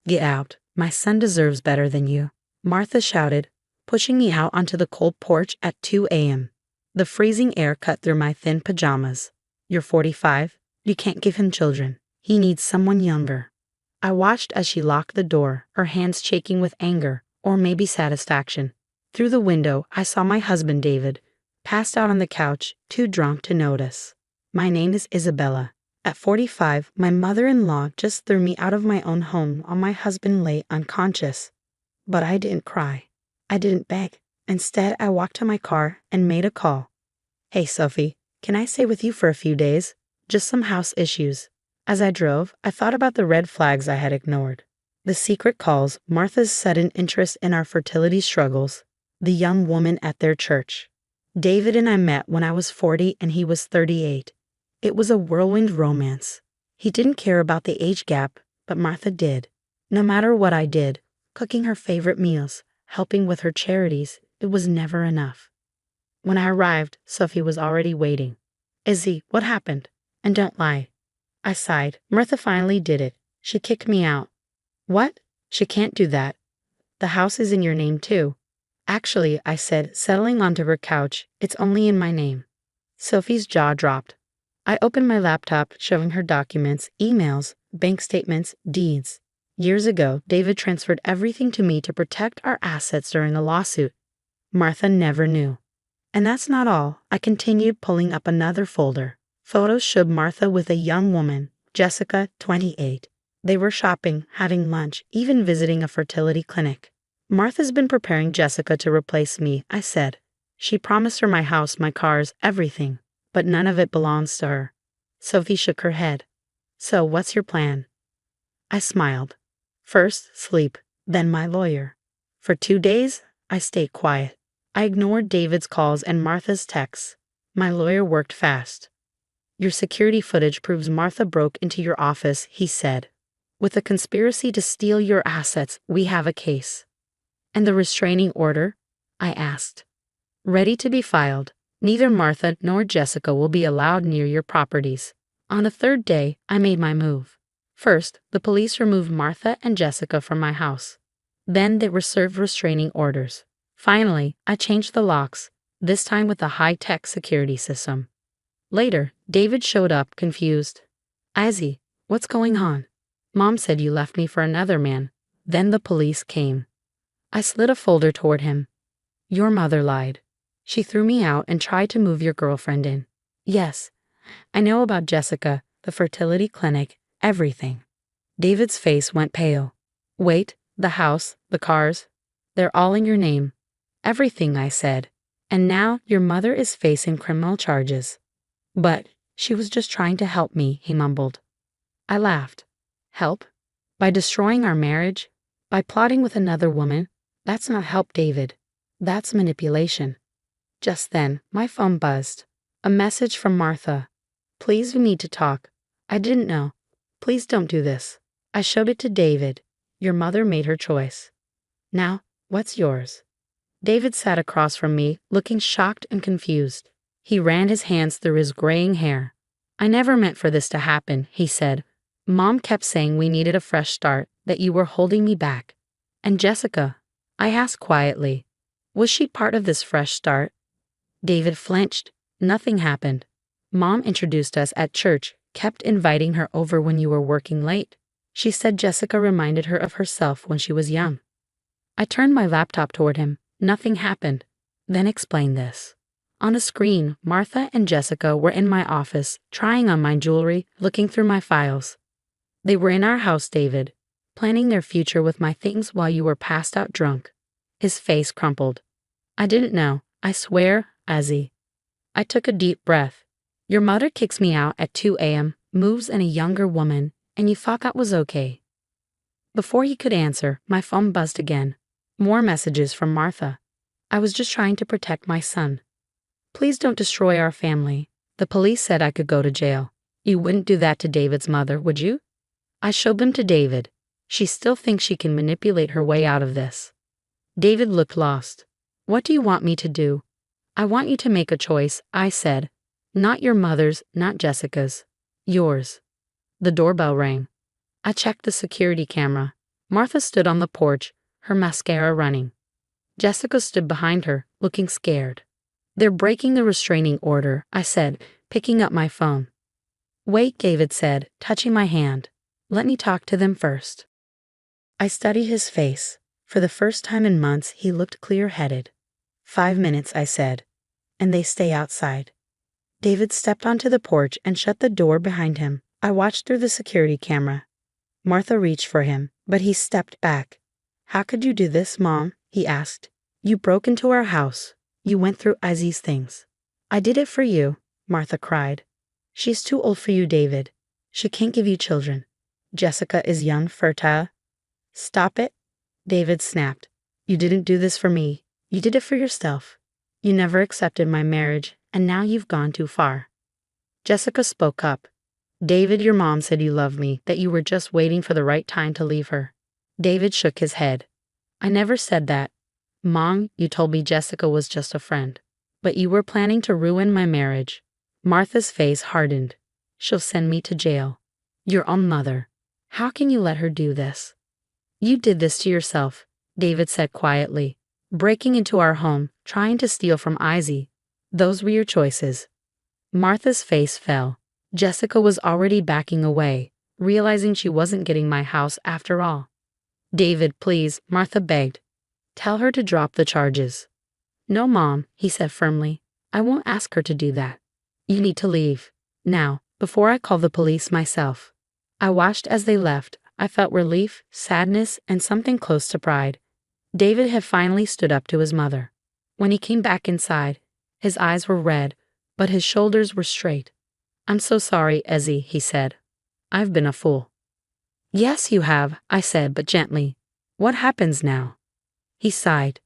Get out. My son deserves better than you, Martha shouted, pushing me out onto the cold porch at 2 a.m. The freezing air cut through my thin pajamas. You're 45. You can't give him children. He needs someone younger. I watched as she locked the door, her hands shaking with anger, or maybe satisfaction. Through the window, I saw my husband David, passed out on the couch, too drunk to notice. My name is Isabella. At 45, my mother-in-law just threw me out of my own home while my husband lay unconscious. But I didn't cry. I didn't beg. Instead, I walked to my car and made a call. Hey, Sophie, can I stay with you for a few days? Just some house issues. As I drove, I thought about the red flags I had ignored. The secret calls, Martha's sudden interest in our fertility struggles, the young woman at their church. David and I met when I was 40 and he was 38. It was a whirlwind romance. He didn't care about the age gap, but Martha did. No matter what I did, cooking her favorite meals, helping with her charities, it was never enough. When I arrived, Sophie was already waiting. Izzy, what happened? And don't lie. I sighed. Martha finally did it. She kicked me out. What? She can't do that. The house is in your name too. Actually, I said, settling onto her couch, it's only in my name. Sophie's jaw dropped. I opened my laptop, showing her documents, emails, bank statements, deeds. Years ago, David transferred everything to me to protect our assets during a lawsuit. Martha never knew. And that's not all. I continued pulling up another folder. Photos showed Martha with a young woman, Jessica, 28. They were shopping, having lunch, even visiting a fertility clinic. Martha's been preparing Jessica to replace me, I said. She promised her my house, my cars, everything, but none of it belongs to her. Sophie shook her head. So what's your plan? I smiled. First, sleep, then my lawyer. For 2 days, I stayed quiet. I ignored David's calls and Martha's texts. My lawyer worked fast. Your security footage proves Martha broke into your office, he said. With a conspiracy to steal your assets, we have a case. And the restraining order? I asked. Ready to be filed. Neither Martha nor Jessica will be allowed near your properties. On the third day, I made my move. First, the police removed Martha and Jessica from my house. Then they were served restraining orders. Finally, I changed the locks, this time with a high-tech security system. Later, David showed up, confused. Izzy, what's going on? Mom said you left me for another man. Then the police came. I slid a folder toward him. Your mother lied. She threw me out and tried to move your girlfriend in. Yes, I know about Jessica, the fertility clinic, everything. David's face went pale. Wait, the house, the cars, they're all in your name. Everything, I said. And now your mother is facing criminal charges. But she was just trying to help me, he mumbled. I laughed. Help? By destroying our marriage? By plotting with another woman? That's not help, David. That's manipulation. Just then, my phone buzzed. A message from Martha. Please, we need to talk. I didn't know. Please don't do this. I showed it to David. Your mother made her choice. Now, what's yours? David sat across from me, looking shocked and confused. He ran his hands through his graying hair. I never meant for this to happen, he said. Mom kept saying we needed a fresh start, that you were holding me back. And Jessica? I asked quietly. Was she part of this fresh start? David flinched. Nothing happened. Mom introduced us at church, kept inviting her over when you were working late. She said Jessica reminded her of herself when she was young. I turned my laptop toward him. Nothing happened. Then explained this. On a screen, Martha and Jessica were in my office, trying on my jewelry, looking through my files. They were in our house, David, planning their future with my things while you were passed out drunk. His face crumpled. I didn't know, I swear, Izzy. I took a deep breath. Your mother kicks me out at 2 a.m., moves in a younger woman, and you thought that was okay. Before he could answer, my phone buzzed again. More messages from Martha. I was just trying to protect my son. Please don't destroy our family. The police said I could go to jail. You wouldn't do that to David's mother, would you? I showed them to David. She still thinks she can manipulate her way out of this. David looked lost. What do you want me to do? I want you to make a choice, I said. Not your mother's, not Jessica's. Yours. The doorbell rang. I checked the security camera. Martha stood on the porch, her mascara running. Jessica stood behind her, looking scared. "They're breaking the restraining order," I said, picking up my phone. "Wait," David said, touching my hand. "Let me talk to them first." I studied his face. For the first time in months, he looked clear-headed. "5 minutes," I said. "And they stay outside." David stepped onto the porch and shut the door behind him. I watched through the security camera. Martha reached for him, but he stepped back. "How could you do this, Mom?" he asked. "You broke into our house. You went through Izzy's things." "I did it for you," Martha cried. "She's too old for you, David. She can't give you children. Jessica is young, fertile." "Stop it," David snapped. "You didn't do this for me. You did it for yourself. You never accepted my marriage, and now you've gone too far." Jessica spoke up. "David, your mom said you loved me, that you were just waiting for the right time to leave her." David shook his head. "I never said that. Mom, you told me Jessica was just a friend. But you were planning to ruin my marriage." Martha's face hardened. "She'll send me to jail." "Your own mother. How can you let her do this?" "You did this to yourself," David said quietly. "Breaking into our home, trying to steal from Izzy. Those were your choices." Martha's face fell. Jessica was already backing away, realizing she wasn't getting my house after all. "David, please," Martha begged. "Tell her to drop the charges." "No, Mom," he said firmly. "I won't ask her to do that. You need to leave. Now, before I call the police myself." I watched as they left. I felt relief, sadness, and something close to pride. David had finally stood up to his mother. When he came back inside, his eyes were red, but his shoulders were straight. "I'm so sorry, Izzy," he said. "I've been a fool." "Yes, you have," I said, but gently. "What happens now?" He sighed.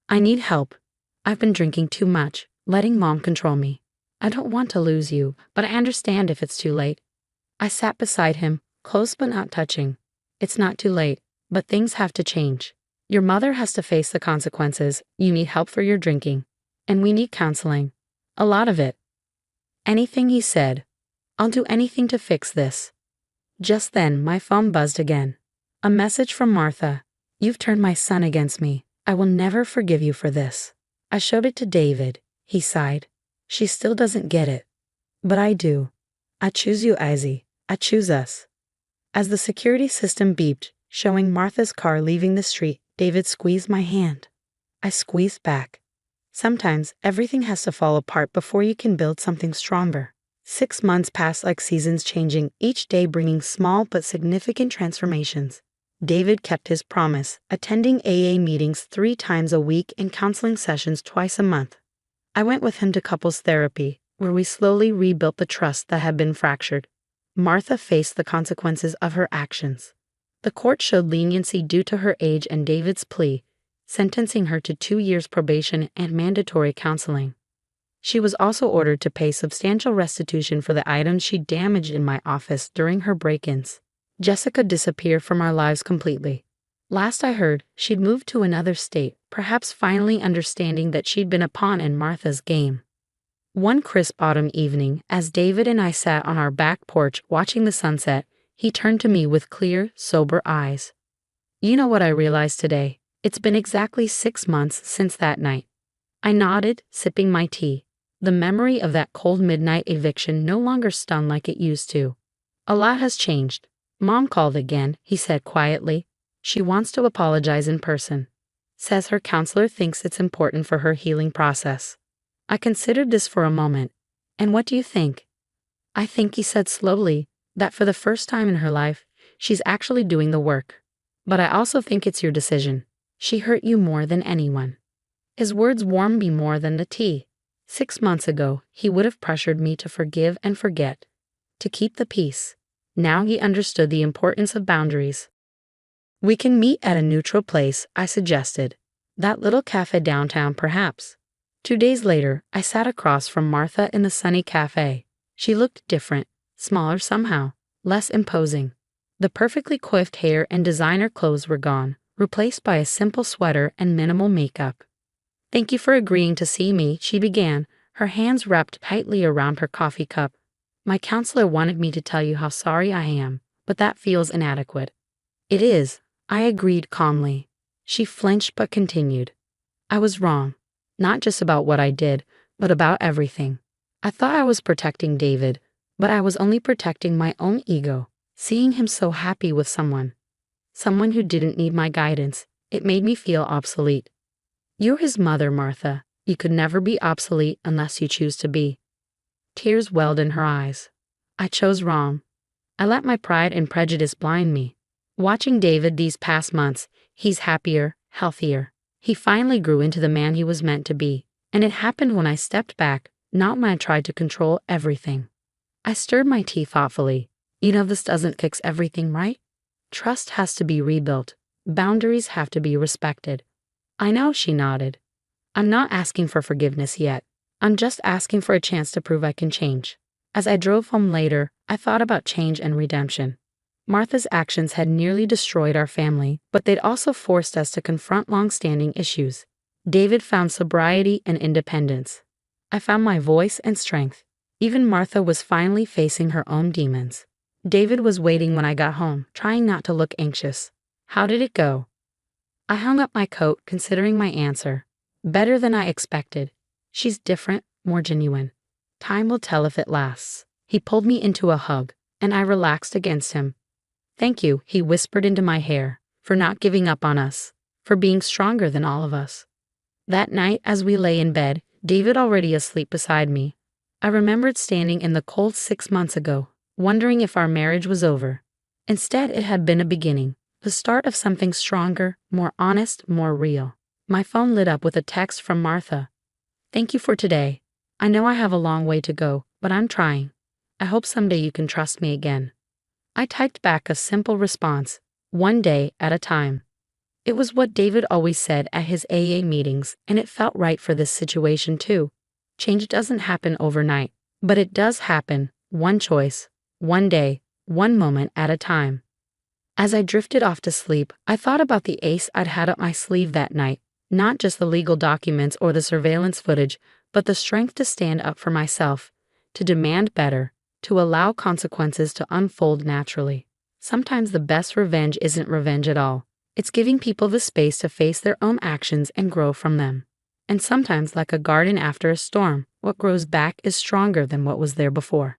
"I need help. I've been drinking too much, letting Mom control me. I don't want to lose you, but I understand if it's too late." I sat beside him, close but not touching. "It's not too late, but things have to change. Your mother has to face the consequences. You need help for your drinking. And we need counseling. A lot of it." "Anything," he said. "I'll do anything to fix this." Just then, my phone buzzed again. A message from Martha. "You've turned my son against me. I will never forgive you for this." I showed it to David. He sighed. "She still doesn't get it. But I do. I choose you, Izzy. I choose us." As the security system beeped, showing Martha's car leaving the street, David squeezed my hand. I squeezed back. Sometimes everything has to fall apart before you can build something stronger. 6 months passed like seasons changing, each day bringing small but significant transformations. David kept his promise, attending AA meetings 3 times a week and counseling sessions twice a month. I went with him to couples therapy, where we slowly rebuilt the trust that had been fractured. Martha faced the consequences of her actions. The court showed leniency due to her age and David's plea, sentencing her to 2 years probation and mandatory counseling. She was also ordered to pay substantial restitution for the items she damaged in my office during her break-ins. Jessica disappeared from our lives completely. Last I heard, she'd moved to another state, perhaps finally understanding that she'd been a pawn in Martha's game. One crisp autumn evening, as David and I sat on our back porch watching the sunset, he turned to me with clear, sober eyes. "You know what I realized today? It's been exactly 6 months since that night." I nodded, sipping my tea. The memory of that cold midnight eviction no longer stung like it used to. "A lot has changed. Mom called again," he said quietly. "She wants to apologize in person. Says her counselor thinks it's important for her healing process." I considered this for a moment. "And what do you think?" "I think," he said slowly, "that for the first time in her life, she's actually doing the work. But I also think it's your decision. She hurt you more than anyone." His words warmed me more than the tea. 6 months ago, he would have pressured me to forgive and forget, to keep the peace. Now he understood the importance of boundaries. "We can meet at a neutral place," I suggested. "That little cafe downtown, perhaps." 2 days later, I sat across from Martha in the sunny cafe. She looked different, smaller somehow, less imposing. The perfectly coiffed hair and designer clothes were gone, replaced by a simple sweater and minimal makeup. "Thank you for agreeing to see me," she began, her hands wrapped tightly around her coffee cup. "My counselor wanted me to tell you how sorry I am, but that feels inadequate." "It is. I agreed calmly. She flinched but continued. I was wrong. Not just about what I did, but about everything. I thought I was protecting David, but I was only protecting my own ego. Seeing him so happy with someone who didn't need my guidance, it made me feel obsolete. You're his mother, Martha. You could never be obsolete unless you choose to be. Tears welled in her eyes. I chose wrong. I let my pride and prejudice blind me. Watching David these past months, he's happier, healthier. He finally grew into the man he was meant to be, and it happened when I stepped back, not when I tried to control everything. I stirred my tea thoughtfully. You know this doesn't fix everything, right? Trust has to be rebuilt. Boundaries have to be respected. I know, she nodded. I'm not asking for forgiveness yet. I'm just asking for a chance to prove I can change. As I drove home later, I thought about change and redemption. Martha's actions had nearly destroyed our family, but they'd also forced us to confront long-standing issues. David found sobriety and independence. I found my voice and strength. Even Martha was finally facing her own demons. David was waiting when I got home, trying not to look anxious. How did it go? I hung up my coat, considering my answer. Better than I expected. She's different, more genuine. Time will tell if it lasts. He pulled me into a hug, and I relaxed against him. Thank you, he whispered into my hair, for not giving up on us, for being stronger than all of us. That night, as we lay in bed, David already asleep beside me, I remembered standing in the cold 6 months ago, wondering if our marriage was over. Instead, it had been a beginning, the start of something stronger, more honest, more real. My phone lit up with a text from Martha. Thank you for today. I know I have a long way to go, but I'm trying. I hope someday you can trust me again. I typed back a simple response, one day at a time. It was what David always said at his AA meetings, and it felt right for this situation too. Change doesn't happen overnight, but it does happen, one choice, one day, one moment at a time. As I drifted off to sleep, I thought about the ace I'd had up my sleeve that night, not just the legal documents or the surveillance footage, but the strength to stand up for myself, to demand better, to allow consequences to unfold naturally. Sometimes the best revenge isn't revenge at all. It's giving people the space to face their own actions and grow from them. And sometimes, like a garden after a storm, what grows back is stronger than what was there before.